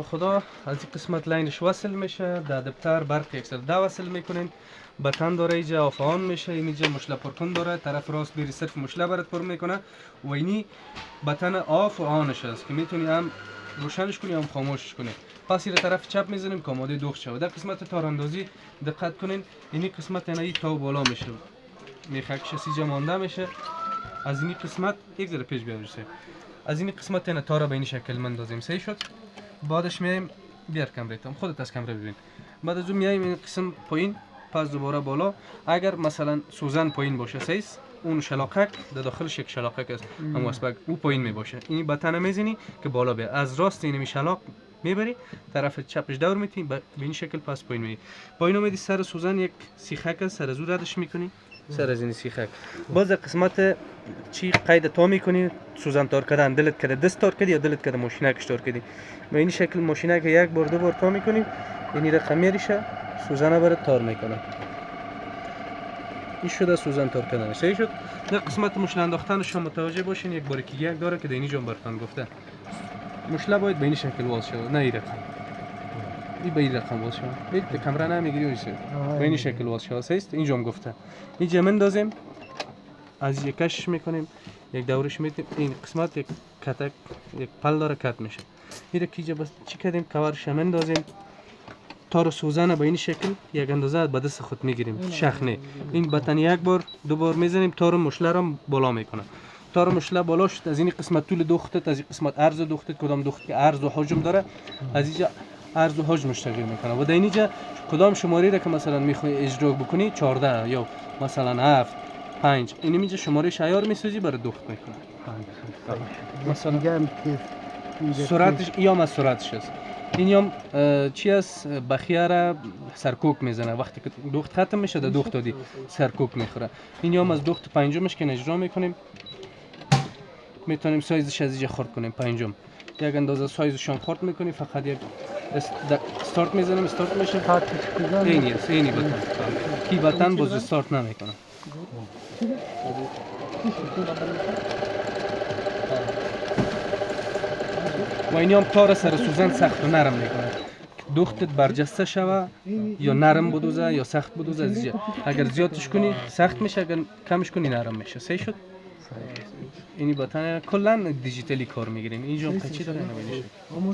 نام خدا. از این قسمت لاینش وصل میشه، در ادپتر برق 110 وصل میکنین. بتن داره اینجا آف آن میشه، اینجا مشله پرکن داره، طرف راست بری صرف مشله برات پر میکنه و اینی بتن آف و آنش است که میتونی هم روشنش کنی هم خاموشش کنی. پس این طرف چپ میزنیم که آماده دوخت شود. در قسمت تاراندازی دقت کنین، اینی قسمت یعنی تا بالا میشه، میخکش سیجا مانده میشه. از این قسمت یک ذره پیش بیارشه، از این قسمت یعنی تارا به این شکل مندازیم. صحیح شد. بعدش میایم، بیار کامراتم، خودت از کامرا ببین. بعد از اون میایم این قسم پایین، پس دوباره بالا. اگر مثلا سوزن پایین باشه سیس، اون شلاقک در داخلش یک شلاقک است، هم واسه او پایین می باشه. این بتن میزنی که بالا بیاد. از راست این شلاق میبری، طرف چپش دور میتی به این شکل، پس پایین می پایین اومدی. سر سوزن یک سیخک است، سر زور ردش میکنی، سر از این سیخک. باز قسمت چی قید تا میکنی، سوزن تار کردن، دلت کرده دست تار کردی یا دلت کرده ماشینکش تار کردی، به این شکل ماشینک یک بار دو بار تا میکنی، این رقم میریشه، سوزن برات تار میکنه. این شده سوزن تار کردن. صحیح شد. در قسمت مشله انداختنش هم متوجه باشین، یک باریکی یک داره که در اینجا براتون گفته مشله باید به این شکل واز شود، نه این رقم. این به این رقم واز شود. یک به کامرا نمیگیری میشه، به این شکل واز شود. صحیح است. اینجا هم گفته اینجا مندازیم، از یک کشش میکنیم، یک دورش میدیم. این قسمت یک کتک، یک پل داره کت میشه. این که اینجا بس چی کردیم، کورش مندازیم، تار سوزن به این شکل یک اندازه به دست خود میگیریم، شخ نه. این بتن یک بار دو بار میزنیم، تار مشله را بالا میکنه. تار مشله بالا شد، از این قسمت طول دوختت، از این قسمت عرض دوختت، کدام دوخت که عرض و حجم داره، از اینجا عرض و حجمش تغییر میکنه. و در اینجا کدام شماره را که مثلا میخوای اجرا بکنی، 14 یا مثلا 7 5، این اینجا شماره عیار میسازی برای دوخت میکنه. مثلا سرعتش یا از سرعتش است. این هم چی است، بخیاره سرکوک میزنه، وقتی که دوخت ختم میشه در دوخت دادی سرکوک میخوره. این هم از دوخت پنجمش که اجرا میکنیم، میتونیم سایزش از اینجا خرد کنیم. پنجم یک اندازه سایزش هم خرد میکنیم، فقط یک استارت میزنیم، استارت میشه. اینی است، اینی بتن کی بتن باز استارت نمیکنه. و اینی هم تار سر سوزن سخت و نرم میکنه، دوختت برجسته شوه یا نرم بدوزه یا سخت بدوزه. از اینجا اگر زیادش کنی سخت میشه، اگر کمش کنی نرم میشه. صحیح شد. اینی بتن کلا دیجیتالی کار میگیریم. اینجا قچی داره نمیشه.